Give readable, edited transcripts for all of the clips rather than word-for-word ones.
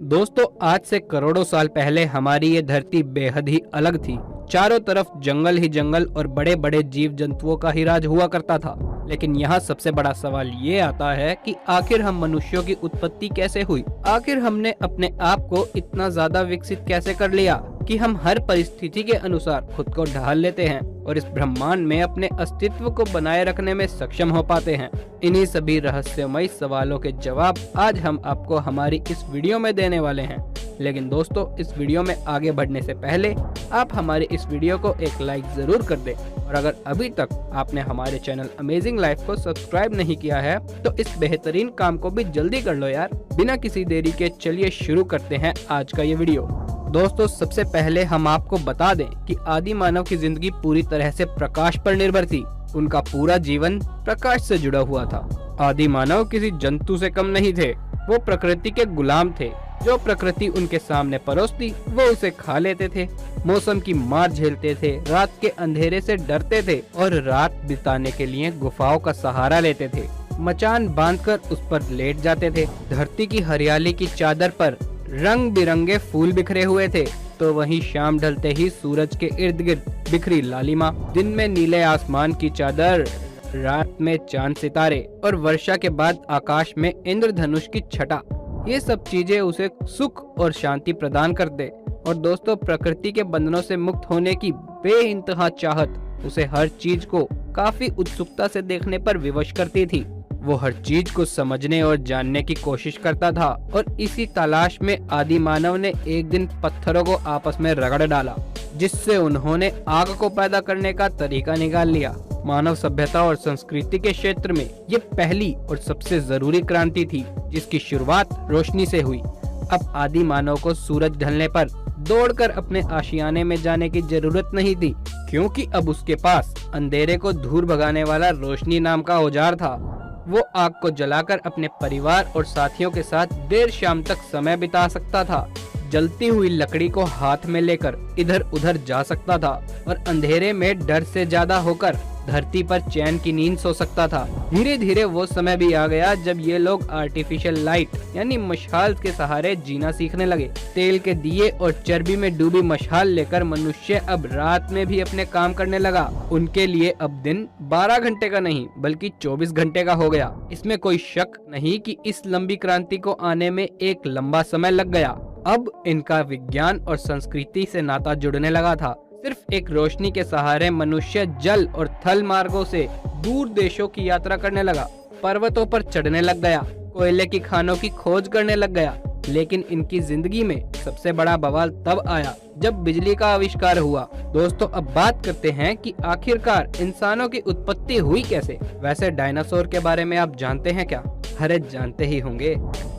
दोस्तों, आज से करोड़ों साल पहले हमारी ये धरती बेहद ही अलग थी। चारों तरफ जंगल ही जंगल और बड़े बड़े जीव जंतुओं का ही राज हुआ करता था। लेकिन यहाँ सबसे बड़ा सवाल ये आता है कि आखिर हम मनुष्यों की उत्पत्ति कैसे हुई। आखिर हमने अपने आप को इतना ज्यादा विकसित कैसे कर लिया कि हम हर परिस्थिति के अनुसार खुद को ढाल लेते हैं और इस ब्रह्मांड में अपने अस्तित्व को बनाए रखने में सक्षम हो पाते हैं। इन्हीं सभी रहस्यमय सवालों के जवाब आज हम आपको हमारी इस वीडियो में देने वाले हैं। लेकिन दोस्तों, इस वीडियो में आगे बढ़ने से पहले आप हमारी इस वीडियो को एक लाइक जरूर कर दें और अगर अभी तक आपने हमारे चैनल अमेजिंग लाइफ को सब्सक्राइब नहीं किया है तो इस बेहतरीन काम को भी जल्दी कर लो यार। बिना किसी देरी के चलिए शुरू करते हैं आज का ये वीडियो। दोस्तों, सबसे पहले हम आपको बता दें कि आदि मानव की जिंदगी पूरी तरह से प्रकाश पर निर्भर थी। उनका पूरा जीवन प्रकाश से जुड़ा हुआ था। आदि मानव किसी जंतु से कम नहीं थे। वो प्रकृति के गुलाम थे। जो प्रकृति उनके सामने परोसती वो उसे खा लेते थे। मौसम की मार झेलते थे, रात के अंधेरे से डरते थे और रात बिताने के लिए गुफाओं का सहारा लेते थे। मचान बांधकर उस पर लेट जाते थे। धरती की हरियाली की चादर पर रंग बिरंगे फूल बिखरे हुए थे तो वहीं शाम ढलते ही सूरज के इर्द गिर्द बिखरी लालिमा। दिन में नीले आसमान की चादर, रात में चांद सितारे और वर्षा के बाद आकाश में इंद्रधनुष की छटा। ये सब चीजें उसे सुख और शांति प्रदान करते। और दोस्तों, प्रकृति के बंधनों से मुक्त होने की बेइंतहा चाहत उसे हर चीज को काफी उत्सुकता से देखने पर विवश करती थी। वो हर चीज को समझने और जानने की कोशिश करता था और इसी तलाश में आदि मानव ने एक दिन पत्थरों को आपस में रगड़ डाला, जिससे उन्होंने आग को पैदा करने का तरीका निकाल लिया। मानव सभ्यता और संस्कृति के क्षेत्र में ये पहली और सबसे जरूरी क्रांति थी जिसकी शुरुआत रोशनी से हुई। अब आदि मानव को सूरज ढलने पर दौड़कर अपने आशियाने में जाने की जरूरत नहीं थी, क्योंकि अब उसके पास अंधेरे को दूर भगाने वाला रोशनी नाम का औजार था। वो आग को जलाकर अपने परिवार और साथियों के साथ देर शाम तक समय बिता सकता था। जलती हुई लकड़ी को हाथ में लेकर इधर उधर जा सकता था और अंधेरे में डर से ज्यादा होकर धरती पर चैन की नींद सो सकता था। धीरे धीरे वो समय भी आ गया जब ये लोग आर्टिफिशियल लाइट यानी मशाल के सहारे जीना सीखने लगे। तेल के दिए और चर्बी में डूबी मशाल लेकर मनुष्य अब रात में भी अपने काम करने लगा। उनके लिए अब दिन 12 घंटे का नहीं बल्कि 24 घंटे का हो गया। इसमें कोई शक नहीं कि इस लंबी क्रांति को आने में एक लंबा समय लग गया। अब इनका विज्ञान और संस्कृति से नाता जुड़ने लगा था। सिर्फ एक रोशनी के सहारे मनुष्य जल और थल मार्गों से दूर देशों की यात्रा करने लगा। पर्वतों पर चढ़ने लग गया, कोयले की खानों की खोज करने लग गया। लेकिन इनकी जिंदगी में सबसे बड़ा बवाल तब आया जब बिजली का आविष्कार हुआ। दोस्तों, अब बात करते हैं कि आखिरकार इंसानों की उत्पत्ति हुई कैसे। वैसे डायनासोर के बारे में आप जानते हैं क्या? अरे जानते ही होंगे।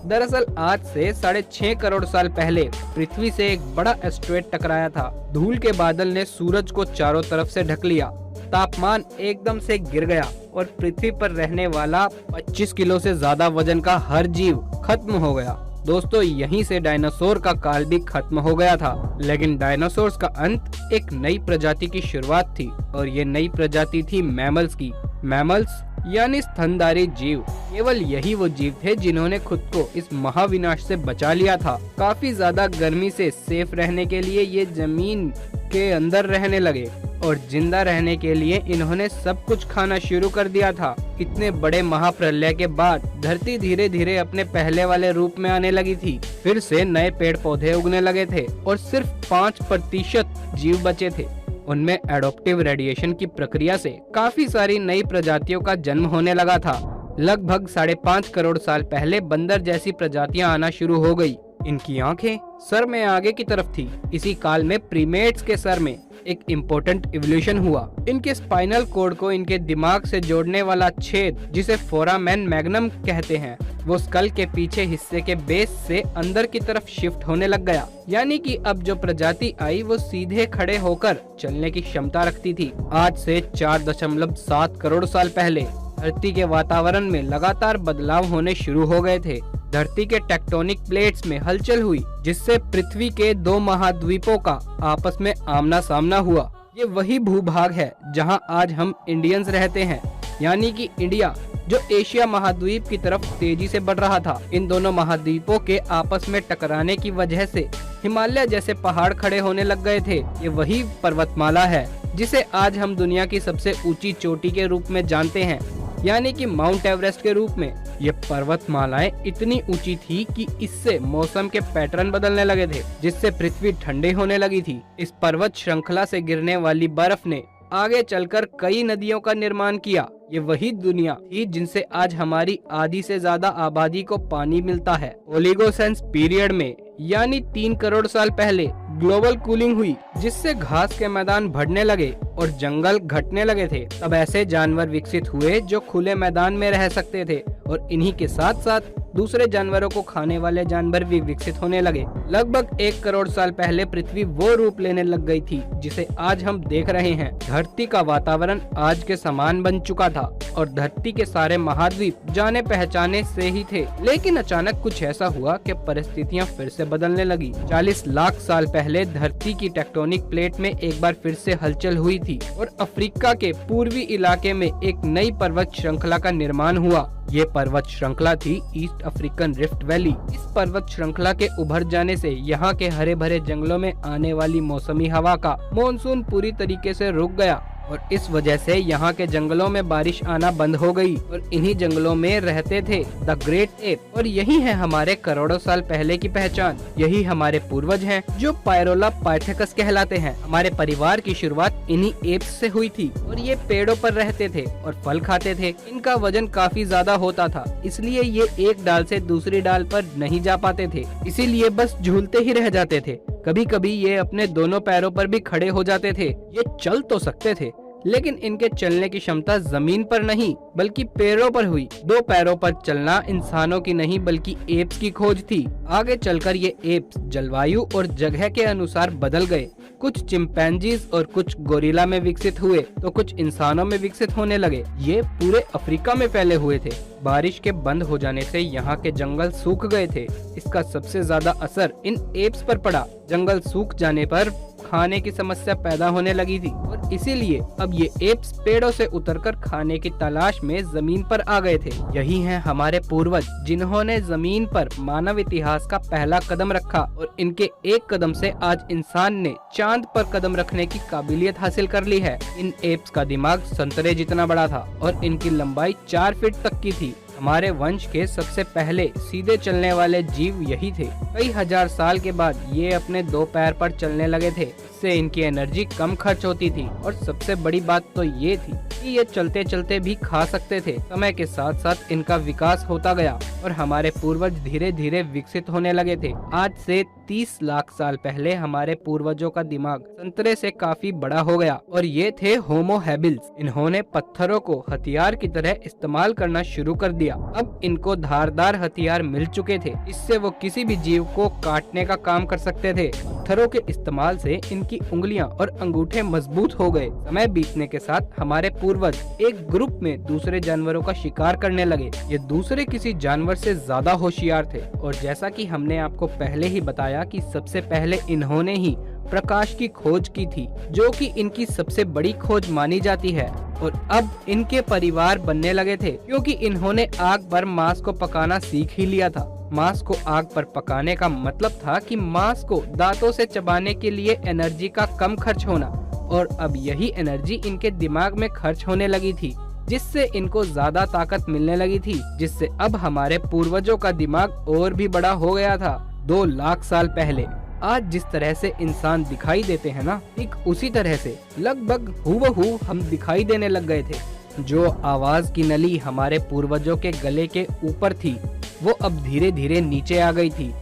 दरअसल आज से 6.5 करोड़ साल पहले पृथ्वी से एक बड़ा एस्टेरॉयड टकराया था। धूल के बादल ने सूरज को चारों तरफ से ढक लिया। तापमान एकदम से गिर गया और पृथ्वी पर रहने वाला 25 किलो से ज्यादा वजन का हर जीव खत्म हो गया। दोस्तों, यहीं से डायनासोर का काल भी खत्म हो गया था। लेकिन डायनासोर्स का अंत एक नई प्रजाति की शुरुआत थी और ये नई प्रजाति थी मैमल्स की। मैमल्स यानी स्तनधारी जीव। केवल यही वो जीव थे जिन्होंने खुद को इस महाविनाश से बचा लिया था। काफी ज्यादा गर्मी से सेफ रहने के लिए ये जमीन के अंदर रहने लगे और जिंदा रहने के लिए इन्होंने सब कुछ खाना शुरू कर दिया था। इतने बड़े महाप्रलय के बाद धरती धीरे धीरे अपने पहले वाले रूप में आने लगी थी। फिर से नए पेड़ पौधे उगने लगे थे और सिर्फ 5% जीव बचे थे। उनमें एडॉप्टिव रेडिएशन की प्रक्रिया से काफी सारी नई प्रजातियों का जन्म होने लगा था। लगभग 5.5 करोड़ साल पहले बंदर जैसी प्रजातियां आना शुरू हो गई। इनकी आंखें सर में आगे की तरफ थी। इसी काल में प्रीमेट्स के सर में एक इम्पोर्टेंट इवोल्यूशन हुआ। इनके स्पाइनल कोड को इनके दिमाग से जोड़ने वाला छेद, जिसे फोरामेन मैग्नम कहते हैं, वो स्कल के पीछे हिस्से के बेस से अंदर की तरफ शिफ्ट होने लग गया। यानी कि अब जो प्रजाति आई वो सीधे खड़े होकर चलने की क्षमता रखती थी। आज से 4.7 करोड़ साल पहले धरती के वातावरण में लगातार बदलाव होने शुरू हो गए थे। धरती के टेक्टोनिक प्लेट्स में हलचल हुई, जिससे पृथ्वी के 2 महाद्वीपों का आपस में आमना सामना हुआ। ये वही भूभाग है जहां आज हम इंडियंस रहते हैं, यानी कि इंडिया जो एशिया महाद्वीप की तरफ तेजी से बढ़ रहा था। इन दोनों महाद्वीपों के आपस में टकराने की वजह से हिमालय जैसे पहाड़ खड़े होने लग गए थे। ये वही पर्वतमाला है जिसे आज हम दुनिया की सबसे ऊंची चोटी के रूप में जानते हैं, यानी कि माउंट एवरेस्ट के रूप में। ये पर्वतमालाएं इतनी ऊंची थी कि इससे मौसम के पैटर्न बदलने लगे थे, जिससे पृथ्वी ठंडी होने लगी थी। इस पर्वत श्रृंखला से गिरने वाली बर्फ ने आगे चलकर कई नदियों का निर्माण किया। ये वही दुनिया थी जिनसे आज हमारी आधी से ज्यादा आबादी को पानी मिलता है। ओलिगोसेन पीरियड में यानी 3 करोड़ साल पहले ग्लोबल कूलिंग हुई, जिससे घास के मैदान बढ़ने लगे और जंगल घटने लगे थे। तब ऐसे जानवर विकसित हुए जो खुले मैदान में रह सकते थे, और इन्हीं के साथ साथ दूसरे जानवरों को खाने वाले जानवर भी विकसित होने लगे। लगभग 1 करोड़ साल पहले पृथ्वी वो रूप लेने लग गई थी जिसे आज हम देख रहे हैं। धरती का वातावरण आज के समान बन चुका था और धरती के सारे महाद्वीप जाने पहचाने से ही थे। लेकिन अचानक कुछ ऐसा हुआ कि परिस्थितियां फिर से बदलने लगी। 40 लाख साल पहले धरती की टेक्टोनिक प्लेट में एक बार फिर से हलचल हुई थी और अफ्रीका के पूर्वी इलाके में एक नई पर्वत श्रृंखला का निर्माण हुआ। ये पर्वत श्रृंखला थी ईस्ट अफ्रीकन रिफ्ट वैली। इस पर्वत श्रृंखला के उभर जाने से यहाँ के हरे भरे जंगलों में आने वाली मौसमी हवा का मॉनसून पूरी तरीके से रुक गया और इस वजह से यहाँ के जंगलों में बारिश आना बंद हो गई और इन्हीं जंगलों में रहते थे द ग्रेट एप। और यही है हमारे करोड़ों साल पहले की पहचान। यही हमारे पूर्वज हैं जो पायरोला पाइथेकस कहलाते हैं। हमारे परिवार की शुरुआत इन्हीं एप्स से हुई थी और ये पेड़ों पर रहते थे और फल खाते थे। इनका वजन काफी ज्यादा होता था, इसलिए ये एक डाल से दूसरी डाल पर नहीं जा पाते थे, इसीलिए बस झूलते ही रह जाते थे। कभी कभी ये अपने दोनों पैरों पर भी खड़े हो जाते थे। ये चल तो सकते थे, लेकिन इनके चलने की क्षमता जमीन पर नहीं बल्कि पैरों पर हुई। 2 पैरों पर चलना इंसानों की नहीं बल्कि एप्स की खोज थी। आगे चलकर ये एप्स जलवायु और जगह के अनुसार बदल गए। कुछ चिंपैंजीज और कुछ गोरिल्ला में विकसित हुए तो कुछ इंसानों में विकसित होने लगे। ये पूरे अफ्रीका में फैले हुए थे। बारिश के बंद हो जाने से यहाँ के जंगल सूख गए थे। इसका सबसे ज्यादा असर इन एप्स पर पड़ा। जंगल सूख जाने पर खाने की समस्या पैदा होने लगी थी और इसीलिए अब ये एप्स पेड़ों से उतरकर खाने की तलाश में जमीन पर आ गए थे। यही हैं हमारे पूर्वज जिन्होंने जमीन पर मानव इतिहास का पहला कदम रखा और इनके एक कदम से आज इंसान ने चांद पर कदम रखने की काबिलियत हासिल कर ली है। इन एप्स का दिमाग संतरे जितना बड़ा था और इनकी लंबाई 4 फीट तक की थी। हमारे वंश के सबसे पहले सीधे चलने वाले जीव यही थे। कई हजार साल के बाद ये अपने 2 पैर पर चलने लगे थे। इससे इनकी एनर्जी कम खर्च होती थी और सबसे बड़ी बात तो ये थी कि ये चलते चलते भी खा सकते थे। समय के साथ साथ इनका विकास होता गया और हमारे पूर्वज धीरे धीरे विकसित होने लगे थे। आज से 30 लाख साल पहले हमारे पूर्वजों का दिमाग संतरे से काफी बड़ा हो गया और ये थे होमो हैबिल्स। इन्होंने पत्थरों को हथियार की तरह इस्तेमाल करना शुरू कर दिया। अब इनको धारदार हथियार मिल चुके थे, इससे वो किसी भी जीव को काटने का काम कर सकते थे। पत्थरों के इस्तेमाल से इनकी उंगलियां और अंगूठे मजबूत हो गए। समय बीतने के साथ हमारे पूर्वज एक ग्रुप में दूसरे जानवरों का शिकार करने लगे। ये दूसरे किसी जानवर से ज्यादा होशियार थे और जैसा कि हमने आपको पहले ही बताया कि सबसे पहले इन्होंने ही प्रकाश की खोज की थी, जो कि इनकी सबसे बड़ी खोज मानी जाती है। और अब इनके परिवार बनने लगे थे क्योंकि इन्होंने आग पर मांस को पकाना सीख ही लिया था। मांस को आग पर पकाने का मतलब था कि मांस को दांतों से चबाने के लिए एनर्जी का कम खर्च होना, और अब यही एनर्जी इनके दिमाग में खर्च होने लगी थी, जिससे इनको ज्यादा ताकत मिलने लगी थी, जिससे अब हमारे पूर्वजों का दिमाग और भी बड़ा हो गया था। 2 लाख साल पहले आज जिस तरह से इंसान दिखाई देते हैं ना, ठीक उसी तरह से लगभग हूबहू हम दिखाई देने लग गए थे। जो आवाज की नली हमारे पूर्वजों के गले के ऊपर थी, वो अब धीरे धीरे नीचे आ गई थी।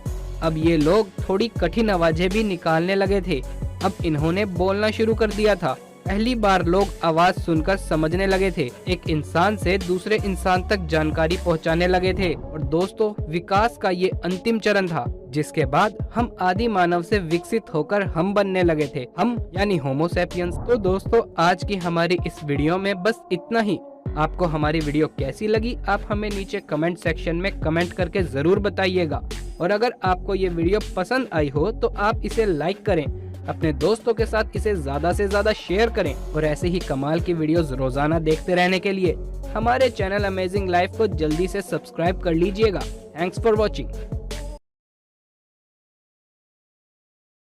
अब ये लोग थोड़ी कठिन आवाजें भी निकालने लगे थे। अब इन्होंने बोलना शुरू कर दिया था। पहली बार लोग आवाज सुनकर समझने लगे थे, एक इंसान से दूसरे इंसान तक जानकारी पहुंचाने लगे थे। और दोस्तों, विकास का ये अंतिम चरण था, जिसके बाद हम आदि मानव से विकसित होकर हम बनने लगे थे, हम यानी होमो सैपियंस। तो दोस्तों, आज की हमारी इस वीडियो में बस इतना ही। आपको हमारी वीडियो कैसी लगी, आप हमें नीचे कमेंट सेक्शन में कमेंट करके जरूर बताइएगा। और अगर आपको ये वीडियो पसंद आई हो तो आप इसे लाइक करें, अपने दोस्तों के साथ इसे ज्यादा से ज्यादा शेयर करें और ऐसे ही कमाल की वीडियोस रोजाना देखते रहने के लिए हमारे चैनल अमेजिंग लाइफ को जल्दी से सब्सक्राइब कर लीजिएगा। Thanks for watching.